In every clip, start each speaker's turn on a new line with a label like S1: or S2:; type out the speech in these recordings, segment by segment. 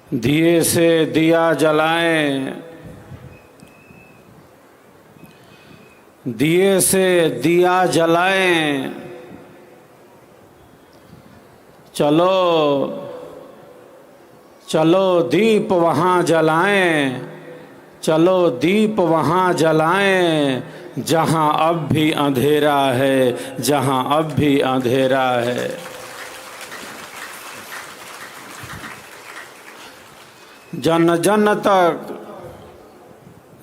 S1: दिए से दिया जलाएं, दिए से दिया जलाएं, चलो चलो दीप वहाँ जलाएं, चलो दीप वहाँ जलाएं, जहाँ अब भी अंधेरा है, जहाँ अब भी अंधेरा है। जन जन तक,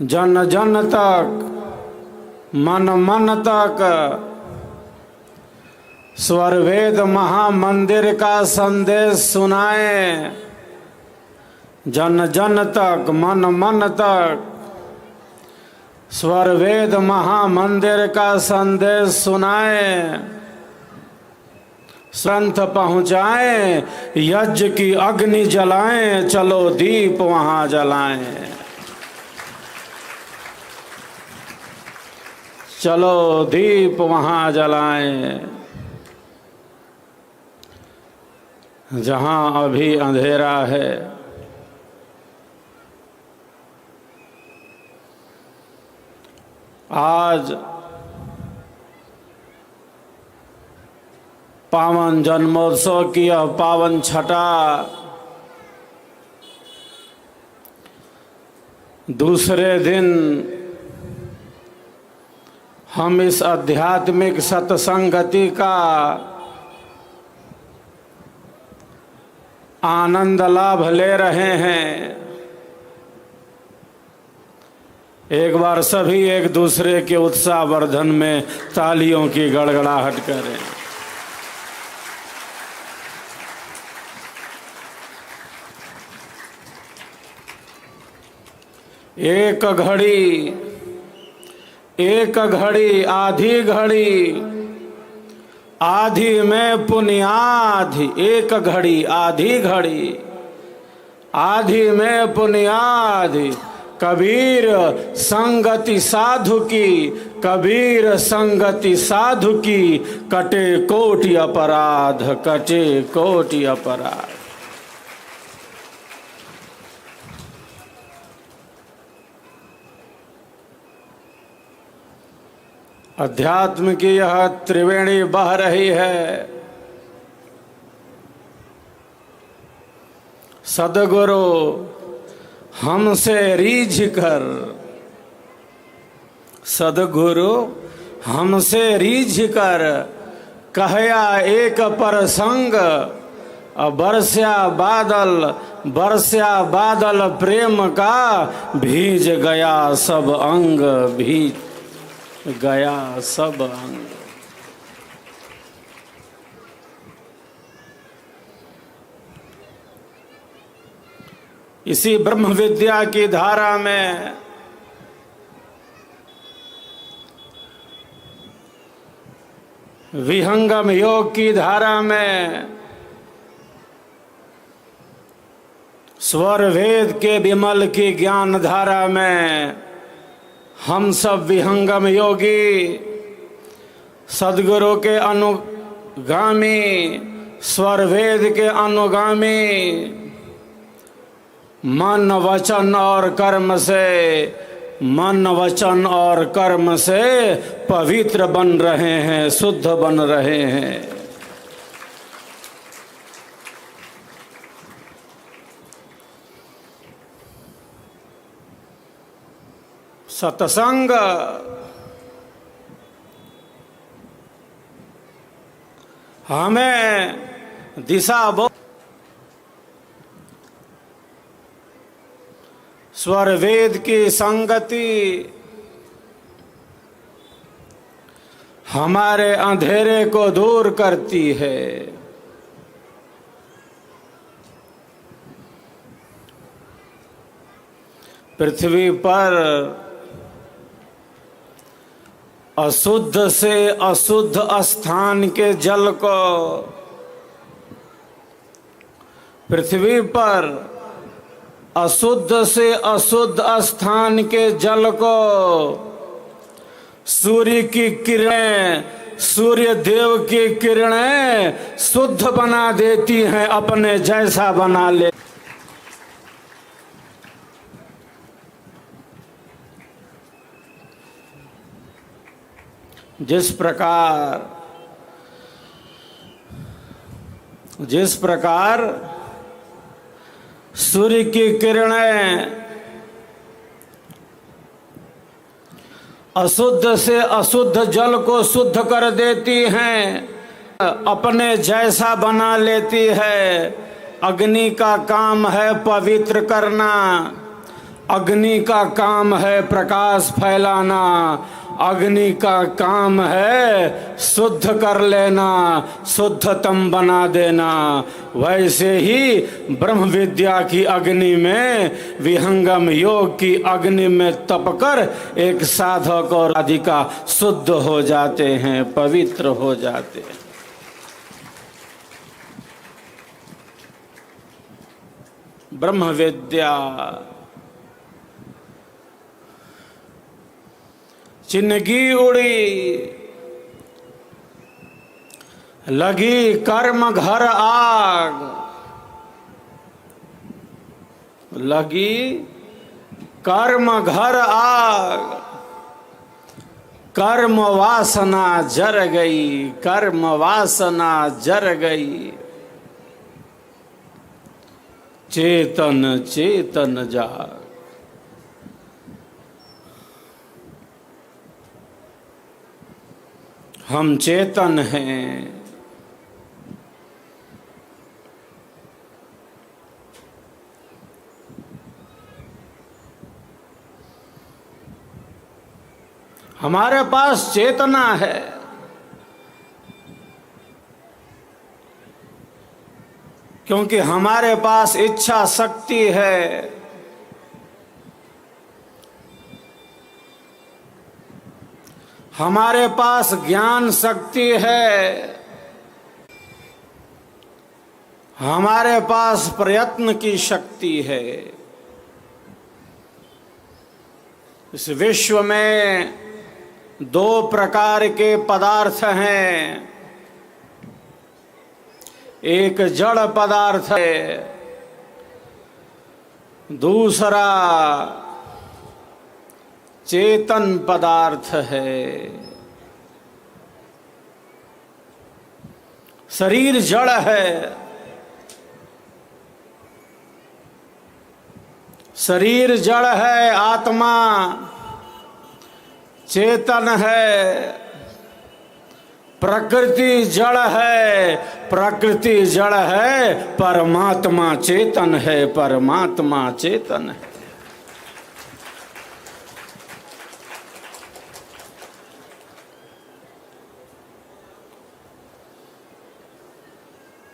S1: जन जन तक, मन मन तक स्वर वेद महामंदिर का संदेश सुनाएं। जन जन तक, मन मन तक स्वर वेद महामंदिर का संदेश सुनाएं। संत पहुँचाएं, यज्ञ की अग्नि जलाएं, चलो दीप वहाँ जलाएं। चलो दीप वहाँ जलाएं, जहाँ अभी अंधेरा है। आज पावन जन्मोत्सव की यह पावन छठा दूसरे दिन हम इस आध्यात्मिक सत्संगति का आनंद लाभ ले रहे हैं। एक बार सभी एक दूसरे के उत्साह वर्धन में तालियों की गड़गड़ाहट करें। एक घड़ी, एक घड़ी, आधी घड़ी, आधी में पुनियाधी। एक घड़ी, आधी घड़ी, आधी में पुनियाधी। कबीर संगति साधु की, कबीर संगति साधु की, कटे कोटि अपराध, कटे कोटि अपराध। अध्यात्म की यह त्रिवेणी बह रही है। सद्गुरु हमसे रीझ कर, सद्गुरु हमसे रीझ कर कहया एक प्रसंग। बरस्या बादल, बरस्या बादल प्रेम का, भीज गया सब अंग, भीज गया सब अंग। इसी ब्रह्म विद्या की धारा में विहंगम योग की धारा में स्वर वेद के विमल की ज्ञान धारा में हम सब विहंगम योगी सद्गुरु के अनुगामी, स्वर वेद के अनुगामी, मन वचन और कर्म से, मन वचन और कर्म से पवित्र बन रहे हैं, शुद्ध बन रहे हैं। सत्संग हमें दिशा स्वर वेद की संगति हमारे अंधेरे को दूर करती है। पृथ्वी पर अशुद्ध से अशुद्ध स्थान के जल को, पृथ्वी पर अशुद्ध से अशुद्ध स्थान के जल को सूर्य की किरणें, सूर्य देव की किरणें शुद्ध बना देती हैं, अपने जैसा बना ले। जिस प्रकार सूर्य की किरणें अशुद्ध से अशुद्ध जल को शुद्ध कर देती हैं, अपने जैसा बना लेती है। अग्नि का काम है पवित्र करना, अग्नि का काम है प्रकाश फैलाना, अग्नि का काम है शुद्ध कर लेना, शुद्धतम बना देना। वैसे ही ब्रह्म विद्या की अग्नि में, विहंगम योग की अग्नि में तपकर एक साधक और साधिका शुद्ध हो जाते हैं, पवित्र हो जाते हैं। ब्रह्म विद्या चिन्हगी उड़ी, लगी कर्म घर आग, लगी कर्म घर आग, कर्म वासना जर गई, कर्म वासना जर गई। चेतन चेतन जाग, हम चेतन हैं। हमारे पास चेतना है, क्योंकि हमारे पास इच्छा शक्ति है। हमारे पास ज्ञान शक्ति है, हमारे पास प्रयत्न की शक्ति है। इस विश्व में दो प्रकार के पदार्थ हैं, एक जड़ पदार्थ है, दूसरा चेतन पदार्थ है। शरीर जड़ है, शरीर जड़ है, आत्मा चेतन है। प्रकृति जड़ है, प्रकृति जड़ है, परमात्मा चेतन है, परमात्मा चेतन है।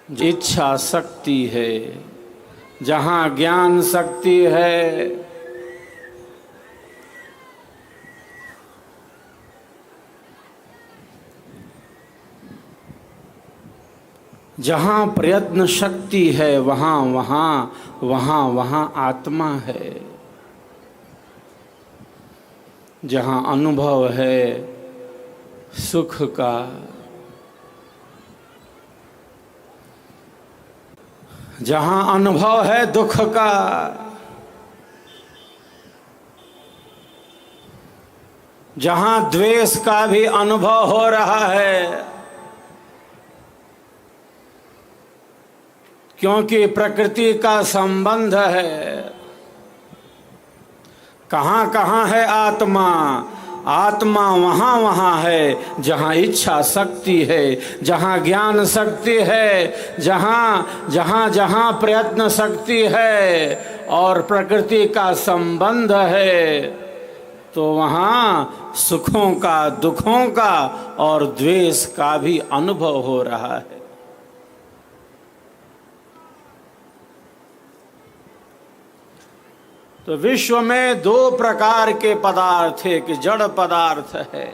S1: इच्छा शक्ति है, जहाँ ज्ञान शक्ति है, जहाँ प्रयत्न शक्ति है, वहाँ आत्मा है। जहाँ अनुभव है सुख का, जहाँ अनुभव है दुख का, जहाँ द्वेष का भी अनुभव हो रहा है, क्योंकि प्रकृति का संबंध है। कहाँ कहाँ है आत्मा? आत्मा वहाँ है जहाँ इच्छा शक्ति है, जहाँ ज्ञान शक्ति है, जहाँ प्रयत्न शक्ति है और प्रकृति का संबंध है, तो वहाँ सुखों का, दुखों का और द्वेष का भी अनुभव हो रहा है। तो विश्व में दो प्रकार के पदार्थ, एक जड़ पदार्थ है,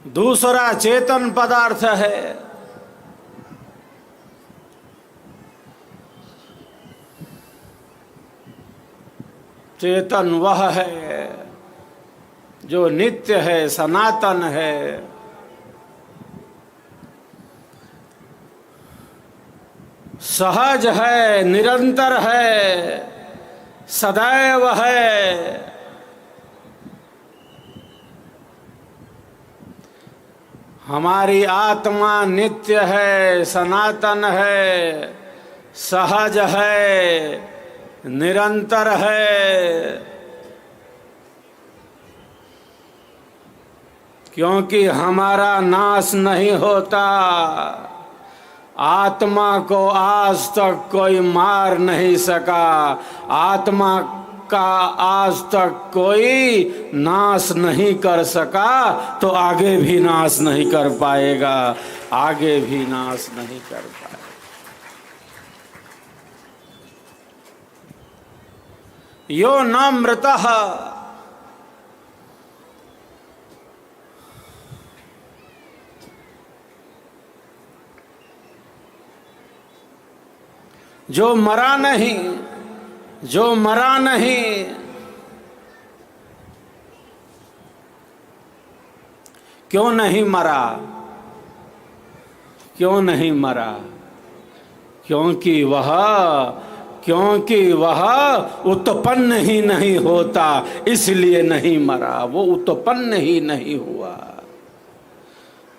S1: दूसरा चेतन पदार्थ है। चेतन वह है जो नित्य है, सनातन है। सहज है, निरंतर है, सदैव है। हमारी आत्मा नित्य है, सनातन है, सहज है, निरंतर है। क्योंकि हमारा नाश नहीं होता। आत्मा को आज तक कोई मार नहीं सका, आत्मा का आज तक कोई नाश नहीं कर सका, तो आगे भी नाश नहीं कर पाएगा, आगे भी नाश नहीं कर पाएगा। यो न मृतः, जो मरा नहीं, जो मरा नहीं, क्यों नहीं मरा? क्यों नहीं मरा? क्योंकि वह उत्पन्न ही नहीं होता, इसलिए नहीं मरा। वो उत्पन्न ही नहीं हुआ,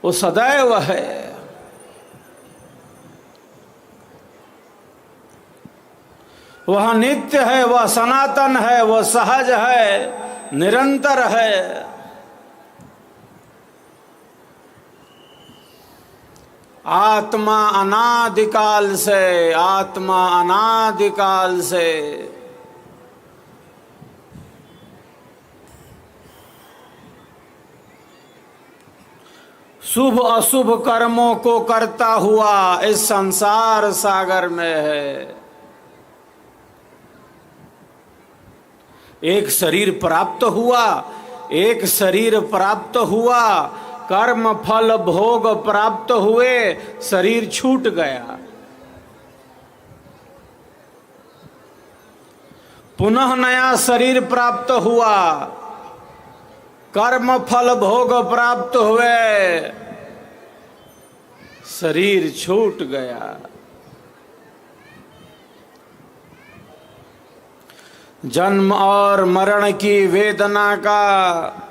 S1: वो सदैव है। वह नित्य है, वह सनातन है, वह सहज है, निरंतर है। आत्मा अनादिकाल से, आत्मा अनादिकाल से शुभ अशुभ कर्मों को करता हुआ इस संसार सागर में है। एक शरीर प्राप्त हुआ, एक शरीर प्राप्त हुआ, कर्म फल भोग प्राप्त हुए, शरीर छूट गया। पुनः नया शरीर प्राप्त हुआ, कर्म फल भोग प्राप्त हुए, शरीर छूट गया। जन्म और मरण की वेदना का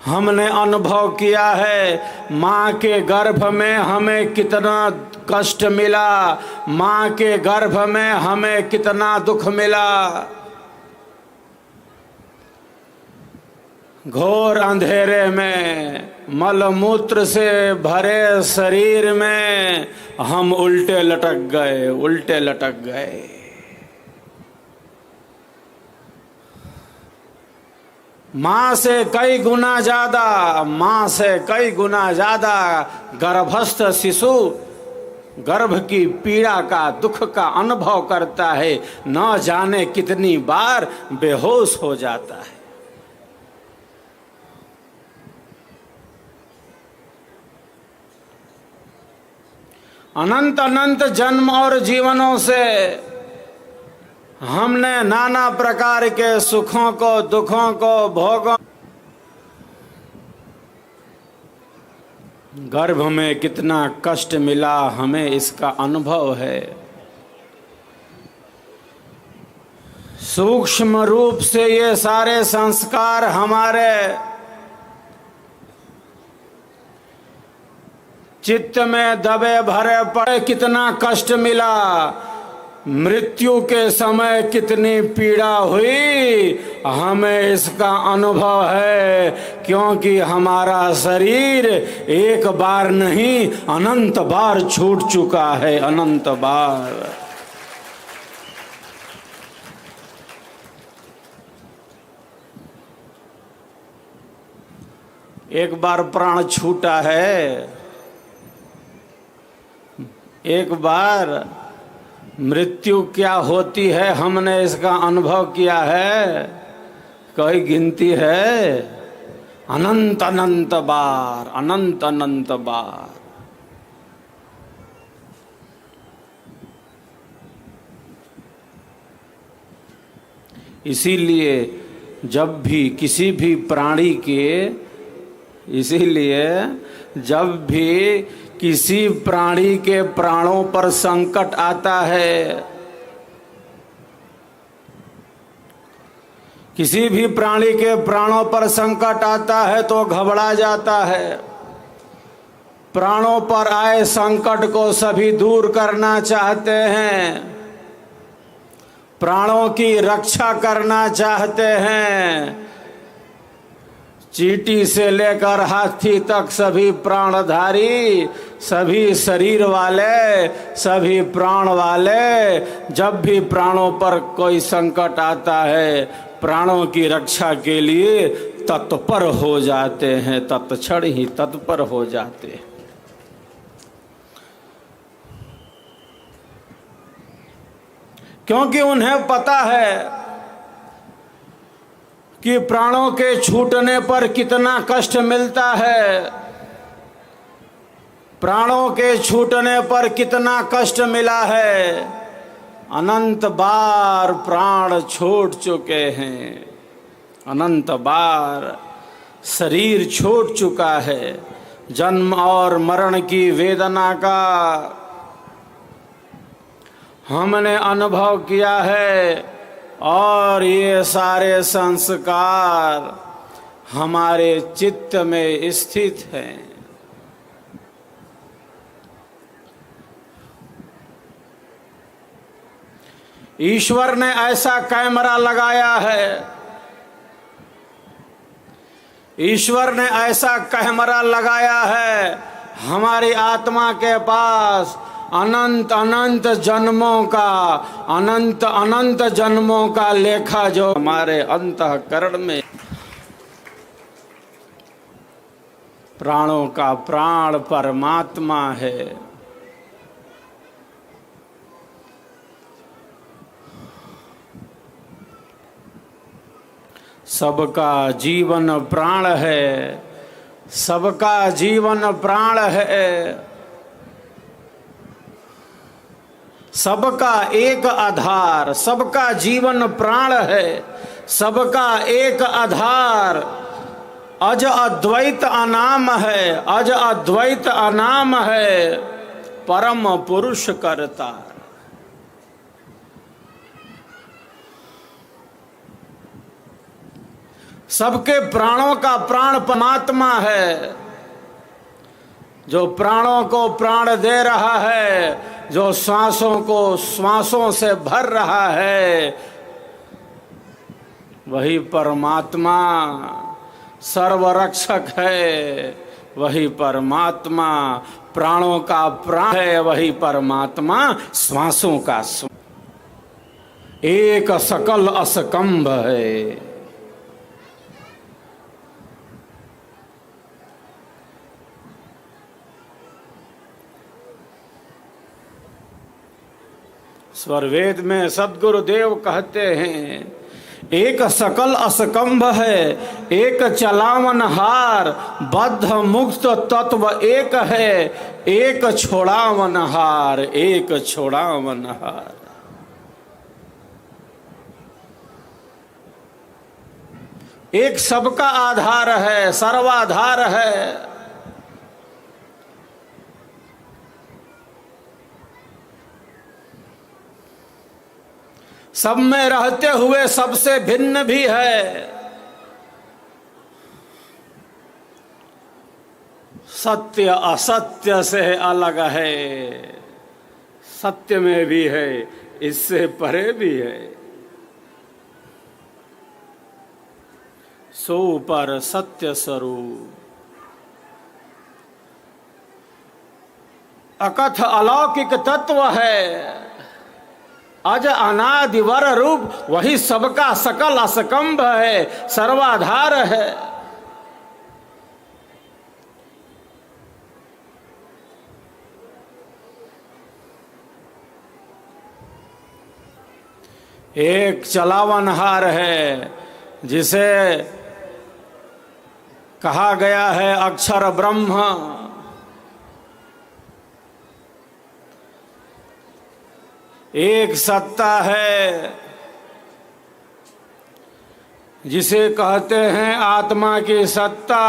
S1: हमने अनुभव किया है। माँ के गर्भ में हमें कितना कष्ट मिला, माँ के गर्भ में हमें कितना दुख मिला। घोर अंधेरे में मलमूत्र से भरे शरीर में हम उल्टे लटक गए, उल्टे लटक गए। माँ से कई गुना ज्यादा, माँ से कई गुना ज्यादा गर्भस्थ शिशु गर्भ की पीड़ा का, दुख का अनुभव करता है। न जाने कितनी बार बेहोश हो जाता है। अनंत अनंत जन्म और जीवनों से हमने नाना प्रकार के सुखों को, दुखों को भोगों। गर्भ में कितना कष्ट मिला हमें, इसका अनुभव है। सूक्ष्म रूप से ये सारे संस्कार हमारे चित्त में दबे भरे पड़े। कितना कष्ट मिला, मृत्यु के समय कितनी पीड़ा हुई, हमें इसका अनुभव है। क्योंकि हमारा शरीर एक बार नहीं, अनंत बार छूट चुका है, अनंत बार। एक बार प्राण छूटा है, एक बार मृत्यु क्या होती है हमने इसका अनुभव किया है। कोई गिनती है? अनंत अनंत बार, अनंत अनंत बार। इसीलिए जब भी किसी भी प्राणी के, इसीलिए जब भी किसी प्राणी के प्राणों पर संकट आता है, किसी भी प्राणी के प्राणों पर संकट आता है तो घबरा जाता है। प्राणों पर आए संकट को सभी दूर करना चाहते हैं, प्राणों की रक्षा करना चाहते हैं। चींटी से लेकर हाथी तक सभी प्राणधारी, सभी शरीर वाले, सभी प्राण वाले जब भी प्राणों पर कोई संकट आता है, प्राणों की रक्षा के लिए तत्पर हो जाते हैं, तत्क्षण ही तत्पर हो जाते हैं। क्योंकि उन्हें पता है कि प्राणों के छूटने पर कितना कष्ट मिलता है, प्राणों के छूटने पर कितना कष्ट मिला है। अनंत बार प्राण छोड़ चुके हैं, अनंत बार शरीर छोड़ चुका है। जन्म और मरण की वेदना का हमने अनुभव किया है और ये सारे संस्कार हमारे चित्त में स्थित हैं। ईश्वर ने ऐसा कैमरा लगाया है, ईश्वर ने ऐसा कैमरा लगाया है हमारी आत्मा के पास, अनंत अनंत जन्मों का, अनंत अनंत जन्मों का लेखा जो हमारे अंतःकरण में। प्राणों का प्राण परमात्मा है। सबका जीवन प्राण है, सबका जीवन प्राण है। सबका एक आधार, सबका जीवन प्राण है, सबका एक आधार अज अद्वैत अनाम है, अज अद्वैत अनाम है, परम पुरुष करतार। सबके प्राणों का प्राण परमात्मा है, जो प्राणों को प्राण दे रहा है, जो श्वासों को श्वासों से भर रहा है, वही परमात्मा सर्वरक्षक है। वही परमात्मा प्राणों का प्राण है, वही परमात्मा श्वासों का एक सकल असकंभ है। स्वरवेद में सद्गुरुदेव कहते हैं, एक सकल असकंभ है, एक चलावन हार, बद्ध मुक्त तत्व एक है, एक छोड़ावन हार, एक छोड़ावन हार। एक सबका आधार है, सर्वाधार है। सब में रहते हुए सबसे भिन्न भी है। सत्य असत्य से अलग है, सत्य में भी है, इससे परे भी है। सो पर सत्य स्वरूप अकथ अलौकिक तत्व है, अज अनादिवर रूप, वही सबका सकल असकंभ है, सर्वाधार है। एक चलावनहार है, जिसे कहा गया है अक्षर ब्रह्म। एक सत्ता है जिसे कहते हैं आत्मा की सत्ता।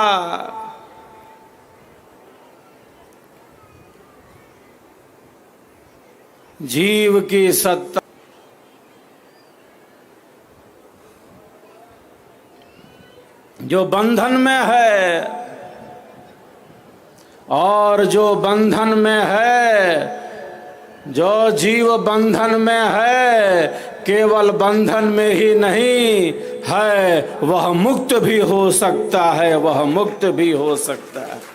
S1: जीव की सत्ता। जो बंधन में है और जो बंधन में है, जो जीव बंधन में है, केवल बंधन में ही नहीं है, वह मुक्त भी हो सकता है, वह मुक्त भी हो सकता है।